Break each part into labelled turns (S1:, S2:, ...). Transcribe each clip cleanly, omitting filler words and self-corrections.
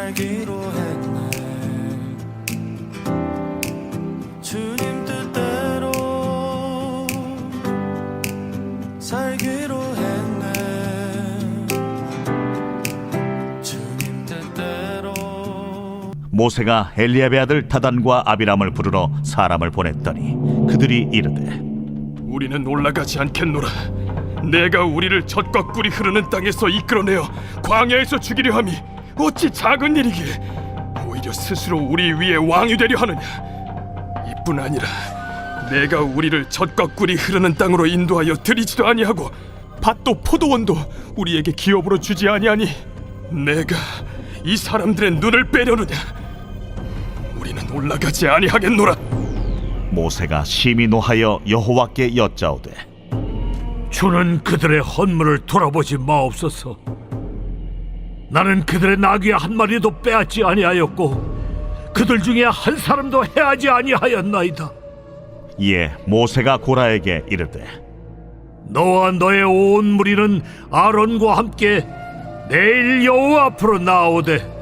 S1: 살기로 했네. 주님 뜻대로 살기로 했네. 주님 뜻대로.
S2: 모세가 엘리압의 아들 다단과 아비람을 부르러 사람을 보냈더니 그들이 이르되
S3: 우리는 올라가지 않겠노라. 내가 우리를 젖과 꿀이 흐르는 땅에서 이끌어내어 광야에서 죽이려 함이 어찌 작은 일이기에 오히려 스스로 우리 위에 왕이 되려 하느냐. 이뿐 아니라 내가 우리를 젖과 꿀이 흐르는 땅으로 인도하여 들이지도 아니하고 밭도 포도원도 우리에게 기업으로 주지 아니하니 내가 이 사람들의 눈을 빼려느냐. 우리는 올라가지 아니하겠노라.
S2: 모세가 심히 노하여 여호와께 여짜오되
S4: 주는 그들의 헌물을 돌아보지 마옵소서. 나는 그들의 나귀 한 마리도 빼앗지 아니하였고 그들 중에 한 사람도 해하지 아니하였나이다.
S2: 이에 모세가 고라에게 이르되
S4: 너와 너의 온 무리는 아론과 함께 내일 여호와 앞으로 나오되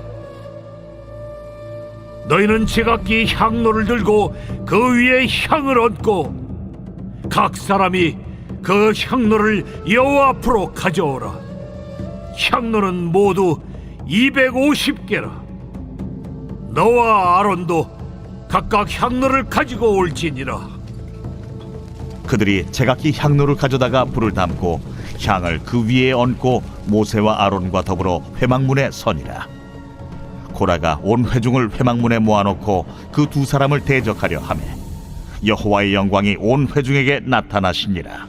S4: 너희는 제각기 향로를 들고 그 위에 향을 얹고 각 사람이 그 향로를 여호와 앞으로 가져오라. 향로는 모두 250개라. 너와 아론도 각각 향로를 가지고 올지니라.
S2: 그들이 제각기 향로를 가져다가 불을 담고 향을 그 위에 얹고 모세와 아론과 더불어 회막문에 서니라. 고라가 온 회중을 회막문에 모아놓고 그 두 사람을 대적하려 하매 여호와의 영광이 온 회중에게 나타나시니라.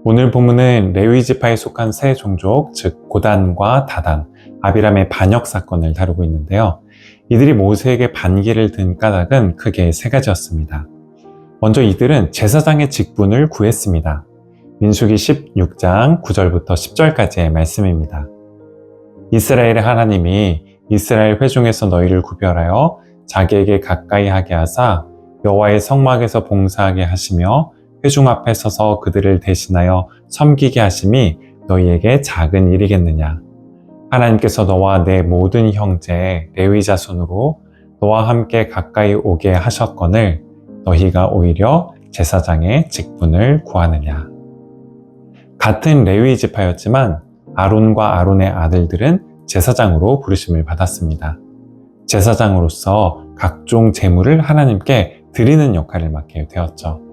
S5: 오늘 본문은 레위 지파에 속한 세 종족, 즉 고단과 다단, 아비람의 반역 사건을 다루고 있는데요. 이들이 모세에게 반기를 든 까닭은 크게 세 가지였습니다. 먼저 이들은 제사장의 직분을 구했습니다. 민수기 16장 9절부터 10절까지의 말씀입니다. 이스라엘의 하나님이 이스라엘 회중에서 너희를 구별하여 자기에게 가까이 하게 하사 여호와의 성막에서 봉사하게 하시며 회중 앞에 서서 그들을 대신하여 섬기게 하심이 너희에게 작은 일이겠느냐. 하나님께서 너와 내 모든 형제 레위 자손으로 너와 함께 가까이 오게 하셨거늘 너희가 오히려 제사장의 직분을 구하느냐. 같은 레위 지파였지만 아론과 아론의 아들들은 제사장으로 부르심을 받았습니다. 제사장으로서 각종 제물을 하나님께 드리는 역할을 맡게 되었죠.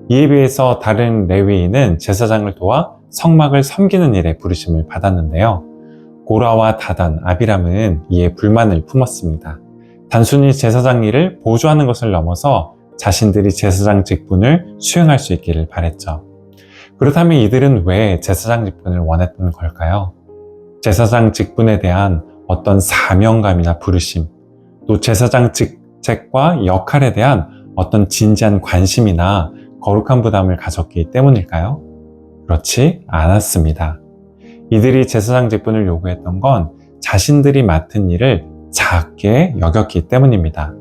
S5: 이에 비해서 다른 레위인은 제사장을 도와 성막을 섬기는 일에 부르심을 받았는데요. 고라와 다단, 아비람은 이에 불만을 품었습니다. 단순히 제사장 일을 보조하는 것을 넘어서 자신들이 제사장 직분을 수행할 수 있기를 바랬죠. 그렇다면 이들은 왜 제사장 직분을 원했던 걸까요? 제사장 직분에 대한 어떤 사명감이나 부르심, 또 제사장 직책과 역할에 대한 어떤 진지한 관심이나 거룩한 부담을 가졌기 때문일까요? 그렇지 않았습니다. 이들이 제사장 직분을 요구했던 건 자신들이 맡은 일을 작게 여겼기 때문입니다.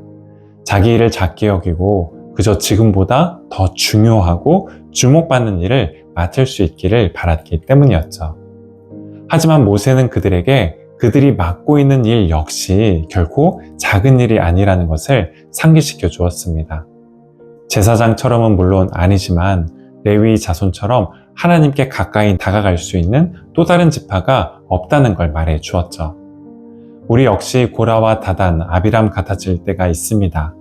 S5: 자기 일을 작게 여기고 그저 지금보다 더 중요하고 주목받는 일을 맡을 수 있기를 바랐기 때문이었죠. 하지만 모세는 그들에게 그들이 맡고 있는 일 역시 결코 작은 일이 아니라는 것을 상기시켜 주었습니다. 제사장처럼은 물론 아니지만 레위 자손처럼 하나님께 가까이 다가갈 수 있는 또 다른 지파가 없다는 걸 말해 주었죠. 우리 역시 고라와 다단, 아비람 같아질 때가 있습니다.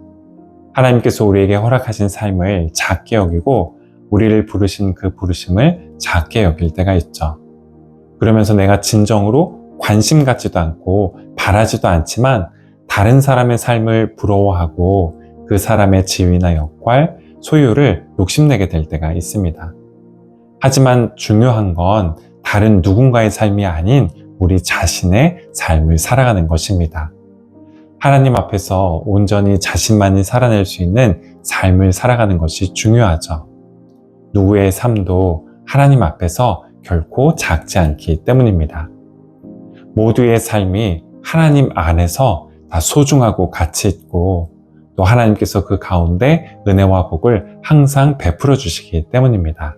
S5: 하나님께서 우리에게 허락하신 삶을 작게 여기고 우리를 부르신 그 부르심을 작게 여길 때가 있죠. 그러면서 내가 진정으로 관심 갖지도 않고 바라지도 않지만 다른 사람의 삶을 부러워하고 그 사람의 지위나 역할, 소유를 욕심내게 될 때가 있습니다. 하지만 중요한 건 다른 누군가의 삶이 아닌 우리 자신의 삶을 살아가는 것입니다. 하나님 앞에서 온전히 자신만이 살아낼 수 있는 삶을 살아가는 것이 중요하죠. 누구의 삶도 하나님 앞에서 결코 작지 않기 때문입니다. 모두의 삶이 하나님 안에서 다 소중하고 가치 있고 또 하나님께서 그 가운데 은혜와 복을 항상 베풀어 주시기 때문입니다.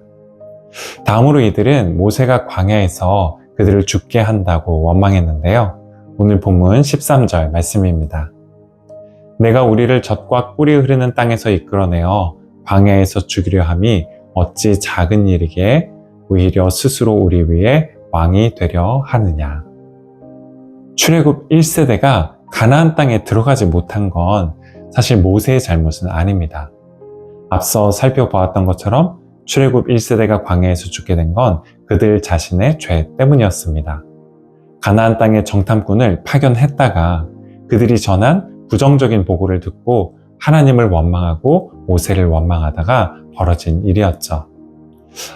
S5: 다음으로 이들은 모세가 광야에서 그들을 죽게 한다고 원망했는데요. 오늘 본문 13절 말씀입니다. 내가 우리를 젖과 꿀이 흐르는 땅에서 이끌어내어 광야에서 죽이려 함이 어찌 작은 일이기에 오히려 스스로 우리 위에 왕이 되려 하느냐. 출애굽 1세대가 가나안 땅에 들어가지 못한 건 사실 모세의 잘못은 아닙니다. 앞서 살펴보았던 것처럼 출애굽 1세대가 광야에서 죽게 된 건 그들 자신의 죄 때문이었습니다. 가나안 땅에 정탐꾼을 파견했다가 그들이 전한 부정적인 보고를 듣고 하나님을 원망하고 모세를 원망하다가 벌어진 일이었죠.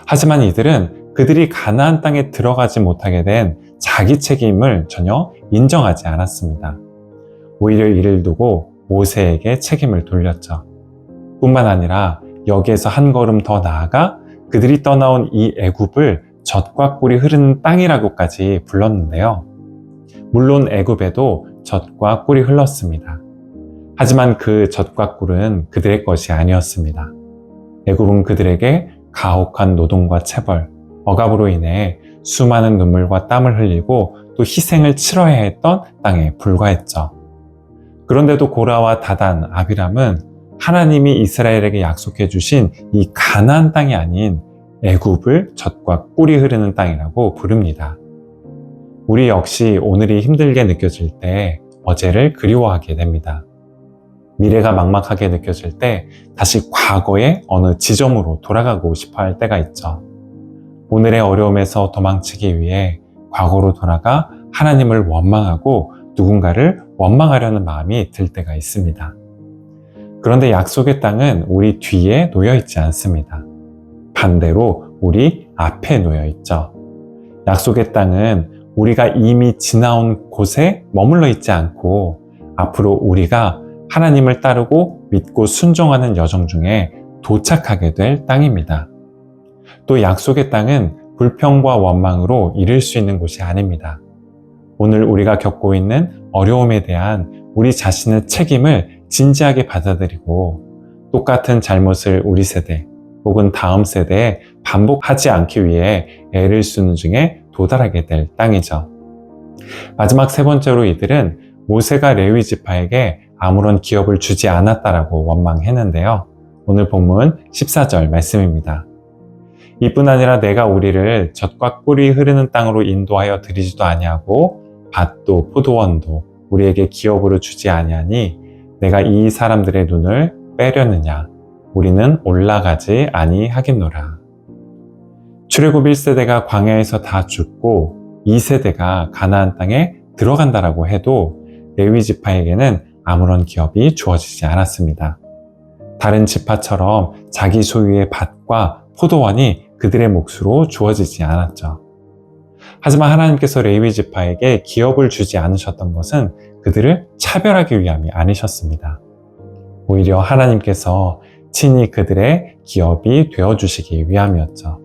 S5: 하지만 이들은 그들이 가나안 땅에 들어가지 못하게 된 자기 책임을 전혀 인정하지 않았습니다. 오히려 이를 두고 모세에게 책임을 돌렸죠. 뿐만 아니라 여기에서 한 걸음 더 나아가 그들이 떠나온 이 애굽을 젖과 꿀이 흐르는 땅이라고까지 불렀는데요. 물론 애굽에도 젖과 꿀이 흘렀습니다. 하지만 그 젖과 꿀은 그들의 것이 아니었습니다. 애굽은 그들에게 가혹한 노동과 체벌, 억압으로 인해 수많은 눈물과 땀을 흘리고 또 희생을 치러야 했던 땅에 불과했죠. 그런데도 고라와 다단, 아비람은 하나님이 이스라엘에게 약속해 주신 이 가나안 땅이 아닌 애굽을 젖과 꿀이 흐르는 땅이라고 부릅니다. 우리 역시 오늘이 힘들게 느껴질 때 어제를 그리워하게 됩니다. 미래가 막막하게 느껴질 때 다시 과거의 어느 지점으로 돌아가고 싶어 할 때가 있죠. 오늘의 어려움에서 도망치기 위해 과거로 돌아가 하나님을 원망하고 누군가를 원망하려는 마음이 들 때가 있습니다. 그런데 약속의 땅은 우리 뒤에 놓여 있지 않습니다. 반대로 우리 앞에 놓여 있죠. 약속의 땅은 우리가 이미 지나온 곳에 머물러 있지 않고 앞으로 우리가 하나님을 따르고 믿고 순종하는 여정 중에 도착하게 될 땅입니다. 또 약속의 땅은 불평과 원망으로 이룰 수 있는 곳이 아닙니다. 오늘 우리가 겪고 있는 어려움에 대한 우리 자신의 책임을 진지하게 받아들이고 똑같은 잘못을 우리 세대 혹은 다음 세대에 반복하지 않기 위해 애를 쓰는 중에 도달하게 될 땅이죠. 마지막 세 번째로 이들은 모세가 레위 지파에게 아무런 기업을 주지 않았다라고 원망했는데요. 오늘 본문 14절 말씀입니다. 이뿐 아니라 내가 우리를 젖과 꿀이 흐르는 땅으로 인도하여 드리지도 아니하고 밭도 포도원도 우리에게 기업으로 주지 아니하니 내가 이 사람들의 눈을 빼려느냐 우리는 올라가지 아니하겠노라. 출애굽 1세대가 광야에서 다 죽고 2세대가 가나안 땅에 들어간다라고 해도 레위 지파에게는 아무런 기업이 주어지지 않았습니다. 다른 지파처럼 자기 소유의 밭과 포도원이 그들의 몫으로 주어지지 않았죠. 하지만 하나님께서 레위 지파에게 기업을 주지 않으셨던 것은 그들을 차별하기 위함이 아니셨습니다. 오히려 하나님께서 친히 그들의 기업이 되어주시기 위함이었죠.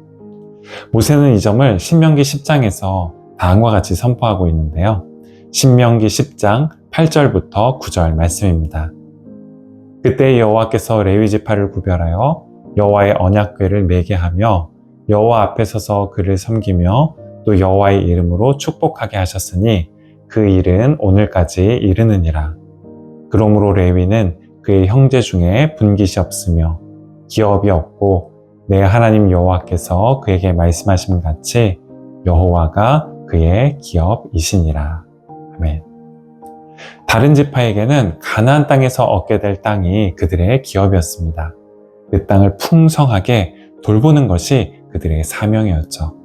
S5: 모세는 이 점을 신명기 10장에서 다음과 같이 선포하고 있는데요. 신명기 10장 8절부터 9절 말씀입니다. 그때 여호와께서 레위 지파를 구별하여 여호와의 언약궤를 매게 하며 여호와 앞에 서서 그를 섬기며 또 여호와의 이름으로 축복하게 하셨으니 그 일은 오늘까지 이르느니라. 그러므로 레위는 그의 형제 중에 분깃이 없으며 기업이 없고 내 하나님 여호와께서 그에게 말씀하신 같이 여호와가 그의 기업이시니라. 아멘. 다른 지파에게는 가나안 땅에서 얻게 될 땅이 그들의 기업이었습니다. 그 땅을 풍성하게 돌보는 것이 그들의 사명이었죠.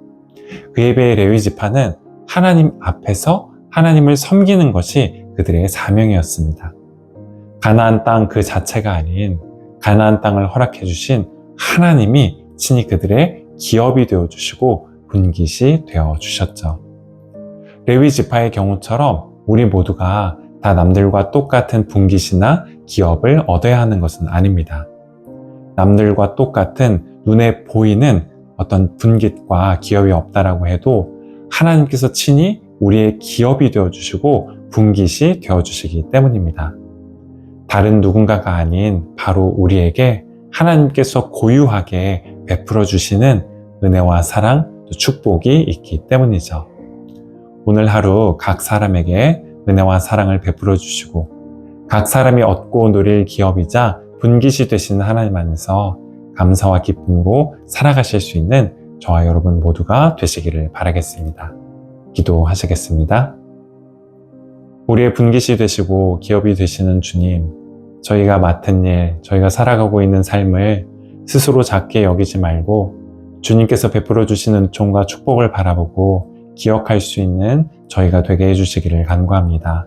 S5: 그에 비해 레위 지파는 하나님 앞에서 하나님을 섬기는 것이 그들의 사명이었습니다. 가나안 땅 그 자체가 아닌 가나안 땅을 허락해 주신 하나님이 친히 그들의 기업이 되어주시고 분깃이 되어주셨죠. 레위 지파의 경우처럼 우리 모두가 다 남들과 똑같은 분깃이나 기업을 얻어야 하는 것은 아닙니다. 남들과 똑같은 눈에 보이는 어떤 분깃과 기업이 없다라고 해도 하나님께서 친히 우리의 기업이 되어주시고 분깃이 되어주시기 때문입니다. 다른 누군가가 아닌 바로 우리에게 하나님께서 고유하게 베풀어 주시는 은혜와 사랑, 또 축복이 있기 때문이죠. 오늘 하루 각 사람에게 은혜와 사랑을 베풀어 주시고 각 사람이 얻고 누릴 기업이자 분깃이 되신 하나님 안에서 감사와 기쁨으로 살아가실 수 있는 저와 여러분 모두가 되시기를 바라겠습니다. 기도하시겠습니다. 우리의 분깃이 되시고 기업이 되시는 주님, 저희가 맡은 일, 저희가 살아가고 있는 삶을 스스로 작게 여기지 말고 주님께서 베풀어 주시는 은총과 축복을 바라보고 기억할 수 있는 저희가 되게 해주시기를 간구합니다.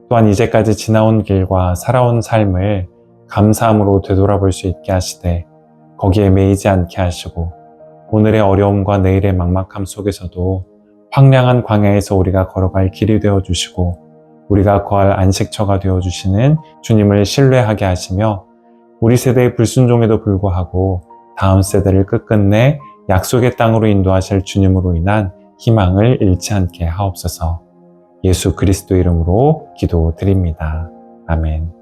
S5: 또한 이제까지 지나온 길과 살아온 삶을 감사함으로 되돌아볼 수 있게 하시되 거기에 매이지 않게 하시고 오늘의 어려움과 내일의 막막함 속에서도 황량한 광야에서 우리가 걸어갈 길이 되어주시고 우리가 거할 안식처가 되어주시는 주님을 신뢰하게 하시며 우리 세대의 불순종에도 불구하고 다음 세대를 끝끝내 약속의 땅으로 인도하실 주님으로 인한 희망을 잃지 않게 하옵소서. 예수 그리스도 이름으로 기도드립니다. 아멘.